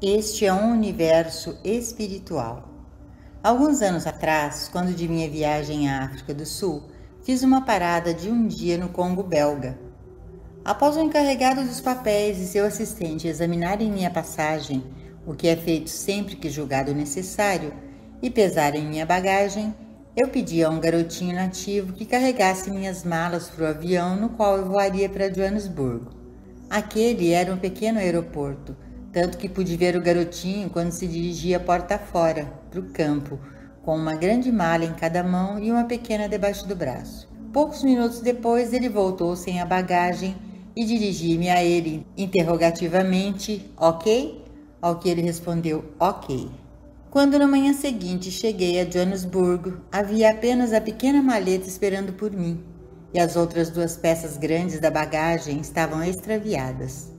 Este é um universo espiritual. Alguns anos atrás, quando de minha viagem à África do Sul, fiz uma parada de um dia no Congo belga. Após o encarregado dos papéis e seu assistente examinarem minha passagem, o que é feito sempre que julgado necessário, e pesarem minha bagagem, eu pedi a um garotinho nativo que carregasse minhas malas para o avião no qual eu voaria para Joanesburgo. Aquele era um pequeno aeroporto, tanto que pude ver o garotinho quando se dirigia porta fora, para o campo, com uma grande mala em cada mão e uma pequena debaixo do braço. Poucos minutos depois ele voltou sem a bagagem e dirigi-me a ele interrogativamente, ok? Ao que ele respondeu, ok. Quando na manhã seguinte cheguei a Joanesburgo, havia apenas a pequena maleta esperando por mim, e as outras duas peças grandes da bagagem estavam extraviadas.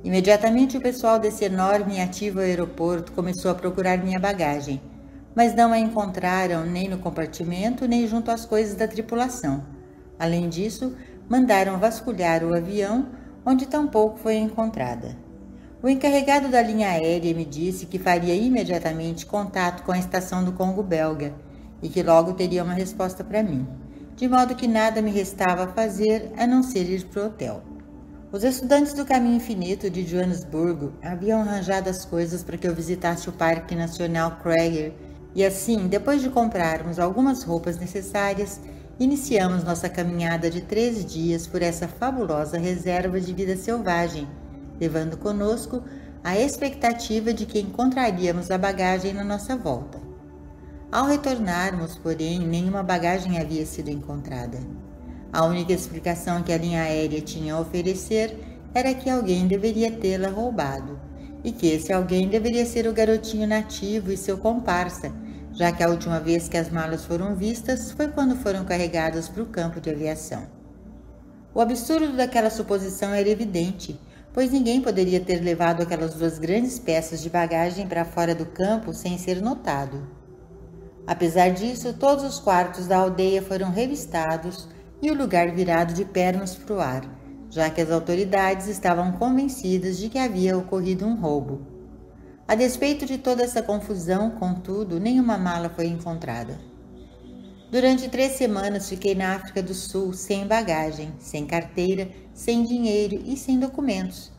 Imediatamente o pessoal desse enorme e ativo aeroporto começou a procurar minha bagagem, mas não a encontraram nem no compartimento nem junto às coisas da tripulação. Além disso, mandaram vasculhar o avião, onde tampouco foi encontrada. O encarregado da linha aérea me disse que faria imediatamente contato com a estação do Congo belga e que logo teria uma resposta para mim, de modo que nada me restava fazer a não ser ir para o hotel. Os estudantes do Caminho Infinito de Joanesburgo haviam arranjado as coisas para que eu visitasse o Parque Nacional Kruger e assim, depois de comprarmos algumas roupas necessárias, iniciamos nossa caminhada de 3 dias por essa fabulosa reserva de vida selvagem, levando conosco a expectativa de que encontraríamos a bagagem na nossa volta. Ao retornarmos, porém, nenhuma bagagem havia sido encontrada. A única explicação que a linha aérea tinha a oferecer era que alguém deveria tê-la roubado, e que esse alguém deveria ser o garotinho nativo e seu comparsa, já que a última vez que as malas foram vistas foi quando foram carregadas para o campo de aviação. O absurdo daquela suposição era evidente, pois ninguém poderia ter levado aquelas duas grandes peças de bagagem para fora do campo sem ser notado. Apesar disso, todos os quartos da aldeia foram revistados e o lugar virado de pernas para o ar, já que as autoridades estavam convencidas de que havia ocorrido um roubo. A despeito de toda essa confusão, contudo, nenhuma mala foi encontrada. Durante 3 semanas fiquei na África do Sul sem bagagem, sem carteira, sem dinheiro e sem documentos.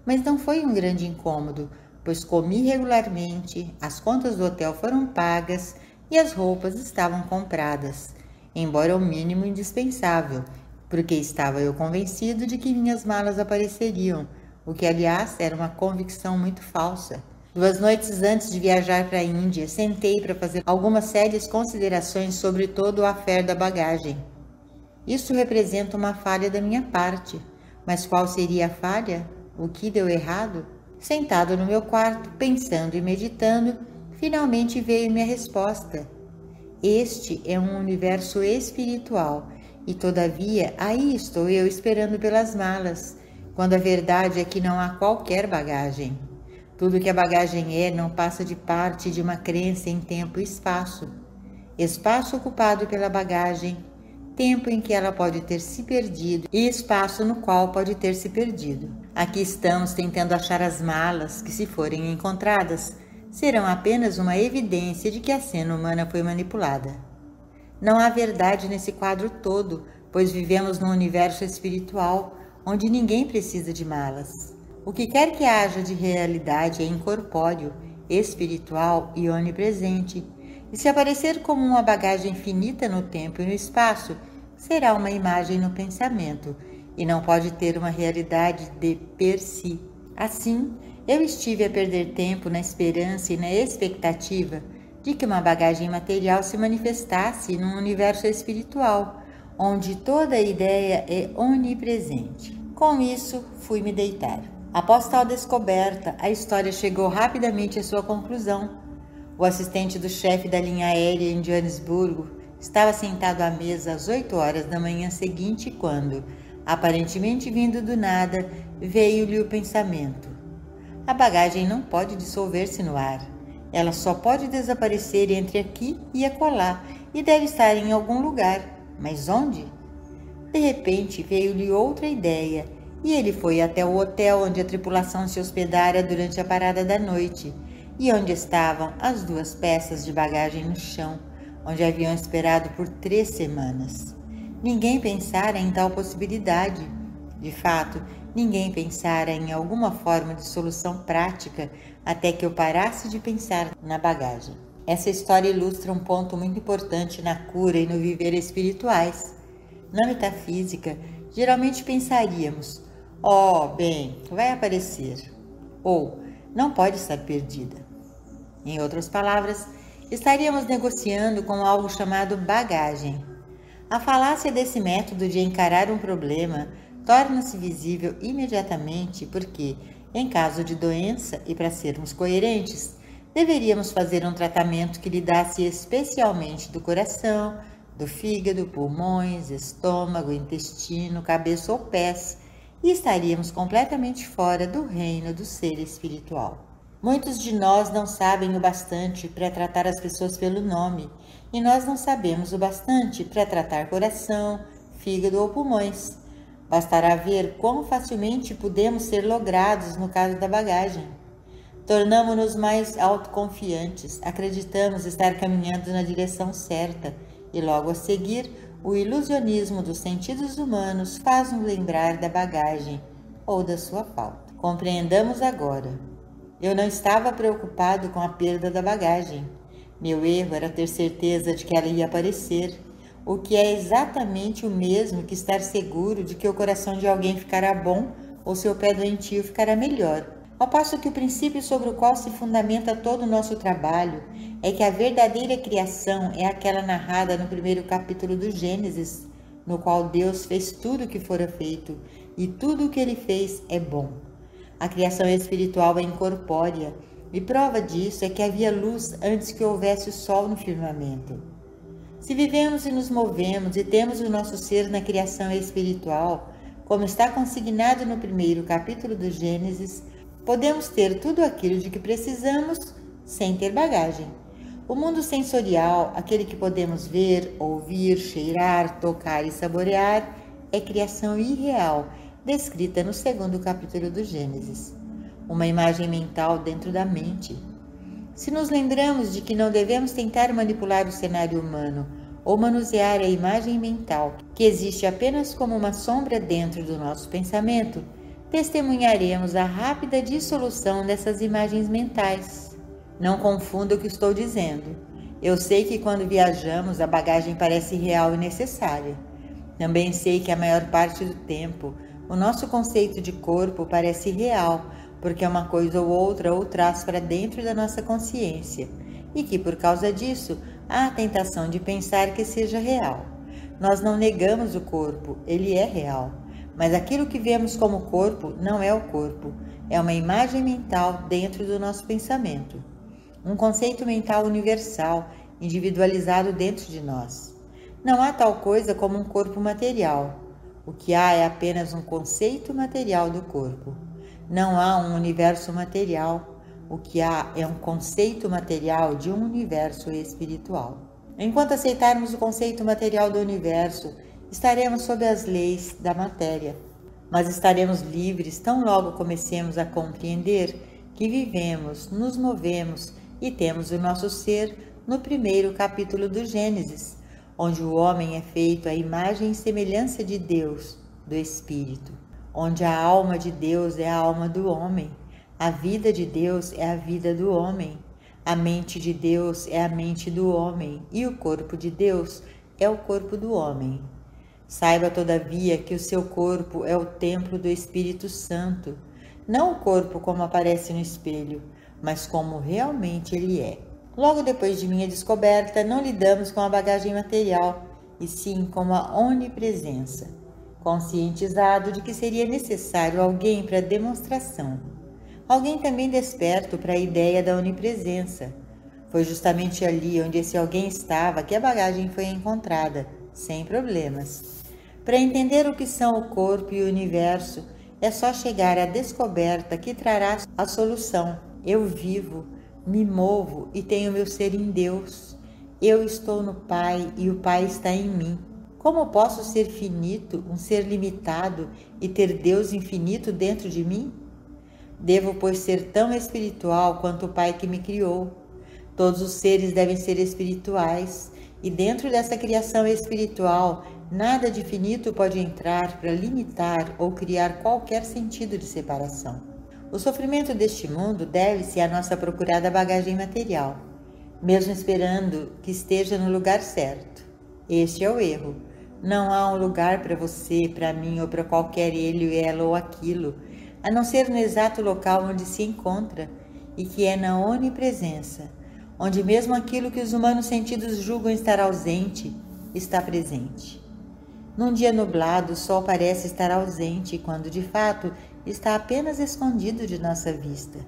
Mas não foi um grande incômodo, pois comi regularmente, as contas do hotel foram pagas e as roupas estavam compradas, embora o mínimo indispensável, porque estava eu convencido de que minhas malas apareceriam, o que, aliás, era uma convicção muito falsa. 2 noites antes de viajar para a Índia, sentei para fazer algumas sérias considerações sobre todo o affair da bagagem. Isso representa uma falha da minha parte, mas qual seria a falha? O que deu errado? Sentado no meu quarto, pensando e meditando, finalmente veio minha resposta. Este é um universo espiritual e, todavia, aí estou eu esperando pelas malas, quando a verdade é que não há qualquer bagagem. Tudo que a bagagem é não passa de parte de uma crença em tempo e espaço. Espaço ocupado pela bagagem, tempo em que ela pode ter se perdido e espaço no qual pode ter se perdido. Aqui estamos tentando achar as malas que, se forem encontradas, serão apenas uma evidência de que a cena humana foi manipulada. Não há verdade nesse quadro todo, pois vivemos num universo espiritual onde ninguém precisa de malas. O que quer que haja de realidade é incorpóreo, espiritual e onipresente, e se aparecer como uma bagagem finita no tempo e no espaço, será uma imagem no pensamento, e não pode ter uma realidade de per si. Assim, eu estive a perder tempo na esperança e na expectativa de que uma bagagem material se manifestasse num universo espiritual, onde toda a ideia é onipresente. Com isso, fui me deitar. Após tal descoberta, a história chegou rapidamente à sua conclusão. O assistente do chefe da linha aérea em Joanesburgo estava sentado à mesa às 8 horas da manhã seguinte quando, aparentemente vindo do nada, veio-lhe o pensamento. A bagagem não pode dissolver-se no ar. Ela só pode desaparecer entre aqui e acolá e deve estar em algum lugar. Mas onde? De repente veio-lhe outra ideia e ele foi até o hotel onde a tripulação se hospedara durante a parada da noite e onde estavam as 2 peças de bagagem no chão, onde haviam esperado por 3 semanas. Ninguém pensara em tal possibilidade. De fato, ninguém pensara em alguma forma de solução prática até que eu parasse de pensar na bagagem. Essa história ilustra um ponto muito importante na cura e no viver espirituais. Na metafísica, geralmente pensaríamos: bem, vai aparecer, ou não pode estar perdida. Em outras palavras, estaríamos negociando com algo chamado bagagem. A falácia desse método de encarar um problema torna-se visível imediatamente porque, em caso de doença e para sermos coerentes, deveríamos fazer um tratamento que lidasse especialmente do coração, do fígado, pulmões, estômago, intestino, cabeça ou pés, e estaríamos completamente fora do reino do ser espiritual. Muitos de nós não sabem o bastante para tratar as pessoas pelo nome, e nós não sabemos o bastante para tratar coração, fígado ou pulmões. Bastará ver quão facilmente podemos ser logrados no caso da bagagem. Tornamo-nos mais autoconfiantes, acreditamos estar caminhando na direção certa, e logo a seguir, o ilusionismo dos sentidos humanos faz-nos lembrar da bagagem ou da sua falta. Compreendamos agora. Eu não estava preocupado com a perda da bagagem. Meu erro era ter certeza de que ela ia aparecer, o que é exatamente o mesmo que estar seguro de que o coração de alguém ficará bom ou seu pé doentio ficará melhor. Ao passo que o princípio sobre o qual se fundamenta todo o nosso trabalho é que a verdadeira criação é aquela narrada no 1º capítulo do Gênesis, no qual Deus fez tudo o que fora feito, e tudo o que ele fez é bom. A criação espiritual é incorpórea, e prova disso é que havia luz antes que houvesse o sol no firmamento. Se vivemos e nos movemos e temos o nosso ser na criação espiritual, como está consignado no 1º capítulo do Gênesis, podemos ter tudo aquilo de que precisamos sem ter bagagem. O mundo sensorial, aquele que podemos ver, ouvir, cheirar, tocar e saborear, é criação irreal, descrita no 2º capítulo do Gênesis, uma imagem mental dentro da mente. Se nos lembramos de que não devemos tentar manipular o cenário humano ou manusear a imagem mental, que existe apenas como uma sombra dentro do nosso pensamento, testemunharemos a rápida dissolução dessas imagens mentais. Não confunda o que estou dizendo. Eu sei que quando viajamos a bagagem parece real e necessária. Também sei que a maior parte do tempo o nosso conceito de corpo parece real, porque uma coisa ou outra o traz para dentro da nossa consciência, e que por causa disso há a tentação de pensar que seja real. Nós não negamos o corpo, ele é real, mas aquilo que vemos como corpo não é o corpo, é uma imagem mental dentro do nosso pensamento, um conceito mental universal, individualizado dentro de nós. Não há tal coisa como um corpo material. O que há é apenas um conceito material do corpo. Não há um universo material. O que há é um conceito material de um universo espiritual. Enquanto aceitarmos o conceito material do universo, estaremos sob as leis da matéria, mas estaremos livres tão logo comecemos a compreender que vivemos, nos movemos e temos o nosso ser no 1º capítulo do Gênesis, onde o homem é feito à imagem e semelhança de Deus, do Espírito, onde a alma de Deus é a alma do homem, a vida de Deus é a vida do homem, a mente de Deus é a mente do homem e o corpo de Deus é o corpo do homem. Saiba, todavia, que o seu corpo é o templo do Espírito Santo, não o corpo como aparece no espelho, mas como realmente ele é. Logo depois de minha descoberta, não lidamos com a bagagem material, e sim com a onipresença, conscientizado de que seria necessário alguém para a demonstração. Alguém também desperto para a ideia da onipresença. Foi justamente ali onde esse alguém estava que a bagagem foi encontrada, sem problemas. Para entender o que são o corpo e o universo, é só chegar à descoberta que trará a solução. Eu vivo, me movo e tenho meu ser em Deus. Eu estou no Pai e o Pai está em mim. Como posso ser finito, um ser limitado, e ter Deus infinito dentro de mim? Devo, pois, ser tão espiritual quanto o Pai que me criou. Todos os seres devem ser espirituais, e dentro dessa criação espiritual, nada de finito pode entrar para limitar ou criar qualquer sentido de separação. O sofrimento deste mundo deve-se à nossa procurada bagagem material, mesmo esperando que esteja no lugar certo. Este é o erro. Não há um lugar para você, para mim ou para qualquer ele, ela ou aquilo, a não ser no exato local onde se encontra, e que é na onipresença, onde mesmo aquilo que os humanos sentidos julgam estar ausente, está presente. Num dia nublado, o sol parece estar ausente, quando de fato está apenas escondido de nossa vista.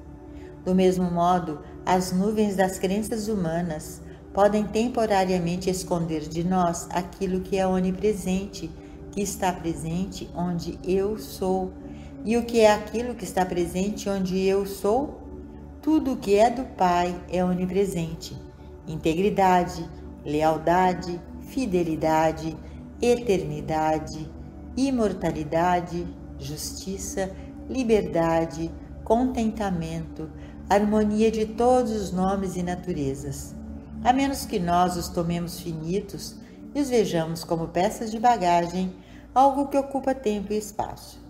Do mesmo modo, as nuvens das crenças humanas podem temporariamente esconder de nós aquilo que é onipresente, que está presente onde eu sou. E o que é aquilo que está presente onde eu sou? Tudo o que é do Pai é onipresente. Integridade, lealdade, fidelidade, eternidade, imortalidade, justiça, liberdade, contentamento, harmonia de todos os nomes e naturezas. A menos que nós os tomemos finitos e os vejamos como peças de bagagem, algo que ocupa tempo e espaço.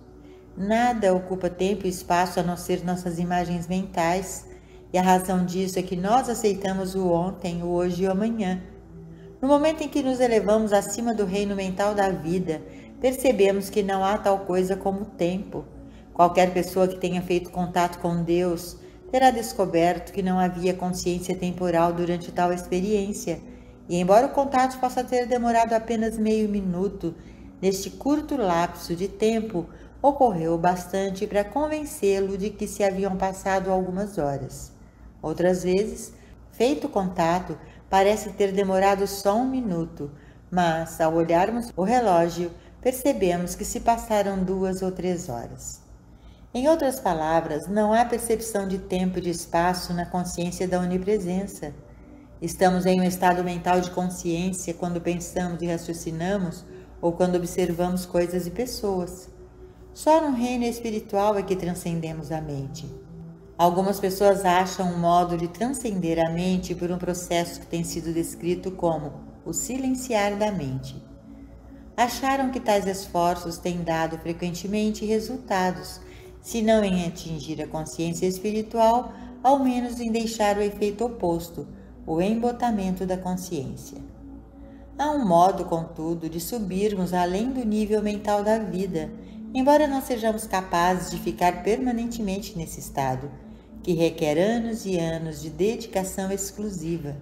Nada ocupa tempo e espaço a não ser nossas imagens mentais, e a razão disso é que nós aceitamos o ontem, o hoje e o amanhã. No momento em que nos elevamos acima do reino mental da vida, percebemos que não há tal coisa como tempo. Qualquer pessoa que tenha feito contato com Deus terá descoberto que não havia consciência temporal durante tal experiência, e embora o contato possa ter demorado apenas meio minuto, neste curto lapso de tempo ocorreu bastante para convencê-lo de que se haviam passado algumas horas. Outras vezes, feito o contato, parece ter demorado só um minuto, mas ao olharmos o relógio, percebemos que se passaram 2 ou 3 horas. Em outras palavras, não há percepção de tempo e de espaço na consciência da onipresença. Estamos em um estado mental de consciência quando pensamos e raciocinamos ou quando observamos coisas e pessoas. Só no reino espiritual é que transcendemos a mente. Algumas pessoas acham um modo de transcender a mente por um processo que tem sido descrito como o silenciar da mente. Acharam que tais esforços têm dado frequentemente resultados, se não em atingir a consciência espiritual, ao menos em deixar o efeito oposto, o embotamento da consciência. Há um modo, contudo, de subirmos além do nível mental da vida, embora não sejamos capazes de ficar permanentemente nesse estado, que requer anos e anos de dedicação exclusiva.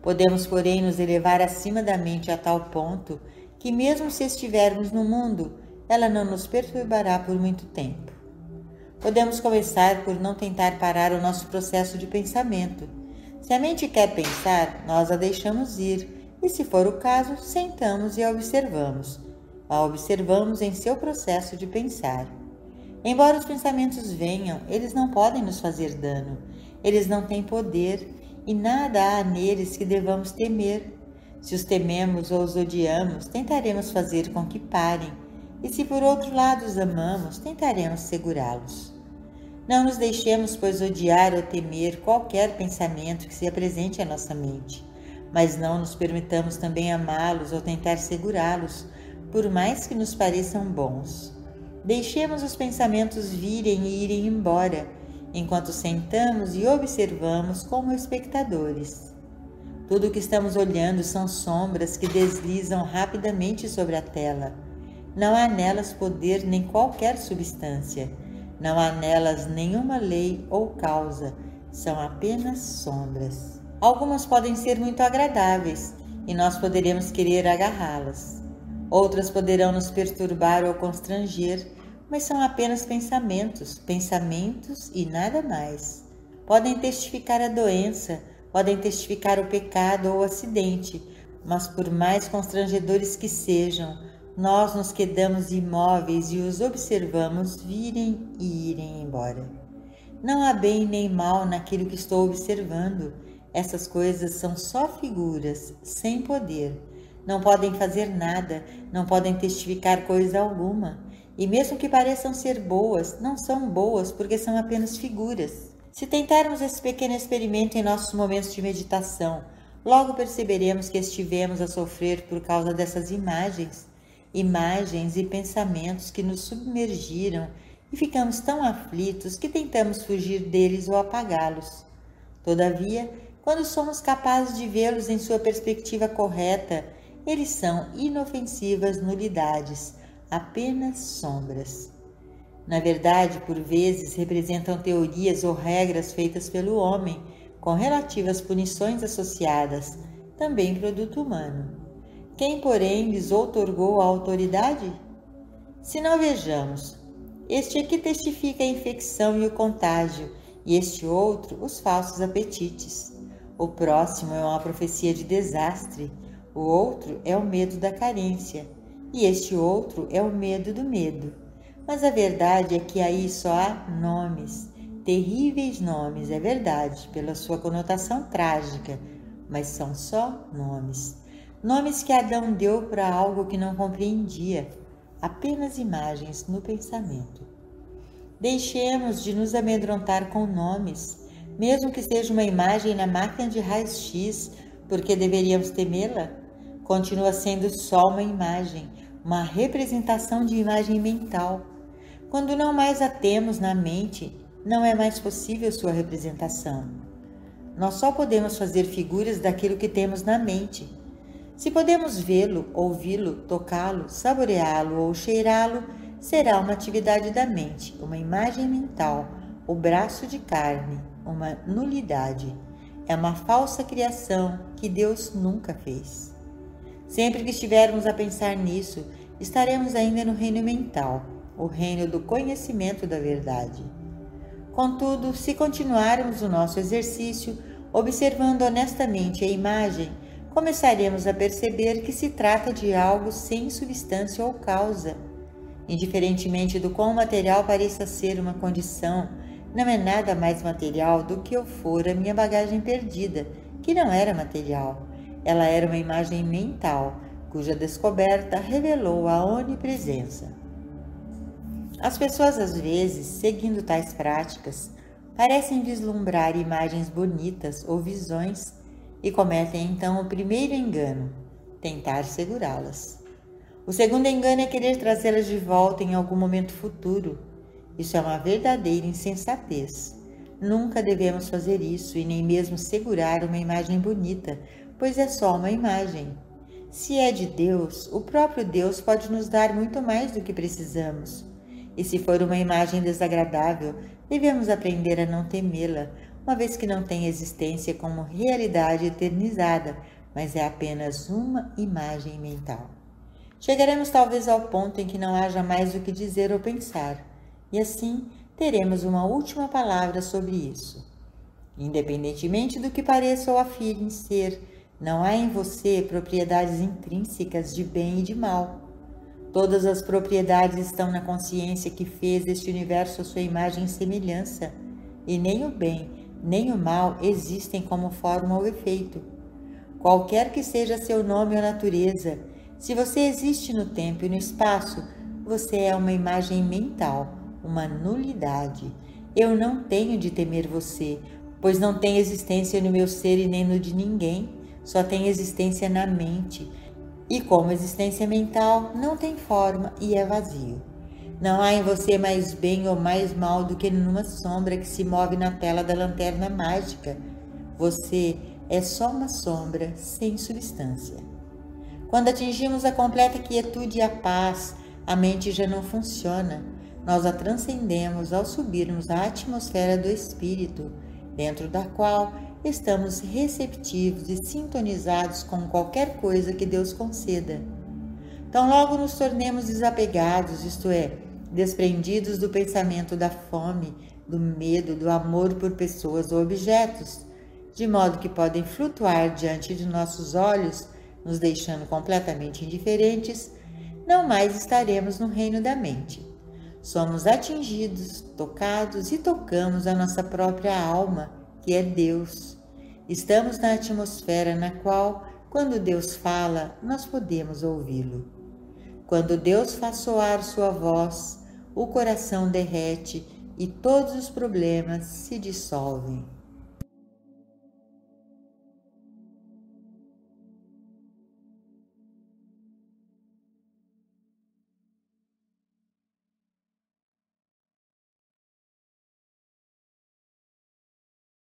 Podemos, porém, nos elevar acima da mente a tal ponto que, mesmo se estivermos no mundo, ela não nos perturbará por muito tempo. Podemos começar por não tentar parar o nosso processo de pensamento. Se a mente quer pensar, nós a deixamos ir, e se for o caso, sentamos e a observamos. A observamos em seu processo de pensar. Embora os pensamentos venham, eles não podem nos fazer dano. Eles não têm poder, e nada há neles que devamos temer. Se os tememos ou os odiamos, tentaremos fazer com que parem, e se por outro lado os amamos, tentaremos segurá-los. Não nos deixemos, pois, odiar ou temer qualquer pensamento que se apresente à nossa mente, mas não nos permitamos também amá-los ou tentar segurá-los, por mais que nos pareçam bons. Deixemos os pensamentos virem e irem embora, enquanto sentamos e observamos como espectadores. Tudo o que estamos olhando são sombras que deslizam rapidamente sobre a tela. Não há nelas poder nem qualquer substância. Não há nelas nenhuma lei ou causa. São apenas sombras. Algumas podem ser muito agradáveis e nós poderemos querer agarrá-las. Outras poderão nos perturbar ou constranger, mas são apenas pensamentos, pensamentos e nada mais. Podem testificar a doença, podem testificar o pecado ou o acidente, mas por mais constrangedores que sejam, nós nos quedamos imóveis e os observamos virem e irem embora. Não há bem nem mal naquilo que estou observando. Essas coisas são só figuras, sem poder. não podem fazer nada, não podem testificar coisa alguma. E mesmo que pareçam ser boas, não são boas porque são apenas figuras. Se tentarmos esse pequeno experimento em nossos momentos de meditação, logo perceberemos que estivemos a sofrer por causa dessas imagens e pensamentos que nos submergiram e ficamos tão aflitos que tentamos fugir deles ou apagá-los. Todavia, quando somos capazes de vê-los em sua perspectiva correta, eles são inofensivas nulidades, apenas sombras. Na verdade, por vezes, representam teorias ou regras feitas pelo homem, com relativas punições associadas, também produto humano. Quem, porém, lhes outorgou a autoridade? Se não vejamos, este aqui testifica a infecção e o contágio, e este outro, os falsos apetites. O próximo é uma profecia de desastre, o outro é o medo da carência, e este outro é o medo do medo. Mas a verdade é que aí só há nomes, terríveis nomes, é verdade, pela sua conotação trágica, mas são só nomes. Nomes que Adão deu para algo que não compreendia, apenas imagens no pensamento. Deixemos de nos amedrontar com nomes, mesmo que seja uma imagem na máquina de raios-x, porque deveríamos temê-la. Continua sendo só uma imagem, uma representação de imagem mental. Quando não mais a temos na mente, não é mais possível sua representação. Nós só podemos fazer figuras daquilo que temos na mente. Se podemos vê-lo, ouvi-lo, tocá-lo, saboreá-lo ou cheirá-lo, será uma atividade da mente, uma imagem mental, o braço de carne, uma nulidade. É uma falsa criação que Deus nunca fez. Sempre que estivermos a pensar nisso, estaremos ainda no reino mental, o reino do conhecimento da verdade. Contudo, se continuarmos o nosso exercício, observando honestamente a imagem, começaremos a perceber que se trata de algo sem substância ou causa. Indiferentemente do quão material pareça ser uma condição, não é nada mais material do que eu fora minha bagagem perdida, que não era material. Ela era uma imagem mental, cuja descoberta revelou a onipresença. As pessoas, às vezes, seguindo tais práticas, parecem vislumbrar imagens bonitas ou visões e cometem então o primeiro engano, tentar segurá-las. O segundo engano é querer trazê-las de volta em algum momento futuro. Isso é uma verdadeira insensatez. Nunca devemos fazer isso e nem mesmo segurar uma imagem bonita, pois é só uma imagem. Se é de Deus, o próprio Deus pode nos dar muito mais do que precisamos. E se for uma imagem desagradável, devemos aprender a não temê-la, uma vez que não tem existência como realidade eternizada, mas é apenas uma imagem mental. Chegaremos talvez ao ponto em que não haja mais o que dizer ou pensar, e assim teremos uma última palavra sobre isso. Independentemente do que pareça ou afirme ser, não há em você propriedades intrínsecas de bem e de mal. Todas as propriedades estão na consciência que fez este universo à sua imagem e semelhança, e nem o bem, nem o mal existem como forma ou efeito. Qualquer que seja seu nome ou natureza, se você existe no tempo e no espaço, você é uma imagem mental, uma nulidade. Eu não tenho de temer você, pois não tem existência no meu ser e nem no de ninguém, só tem existência na mente. E como existência mental, não tem forma e é vazio. Não há em você mais bem ou mais mal do que numa sombra que se move na tela da lanterna mágica. Você é só uma sombra sem substância. Quando atingimos a completa quietude e a paz, a mente já não funciona. Nós a transcendemos ao subirmos à atmosfera do espírito, dentro da qual estamos receptivos e sintonizados com qualquer coisa que Deus conceda. Tão logo nos tornemos desapegados, isto é, desprendidos do pensamento da fome, do medo, do amor por pessoas ou objetos, de modo que podem flutuar diante de nossos olhos, nos deixando completamente indiferentes, não mais estaremos no reino da mente. Somos atingidos, tocados e tocamos a nossa própria alma, que é Deus. Estamos na atmosfera na qual Quando Deus fala, nós podemos ouvi-lo. Quando Deus faz soar sua voz, o coração derrete e todos os problemas se dissolvem.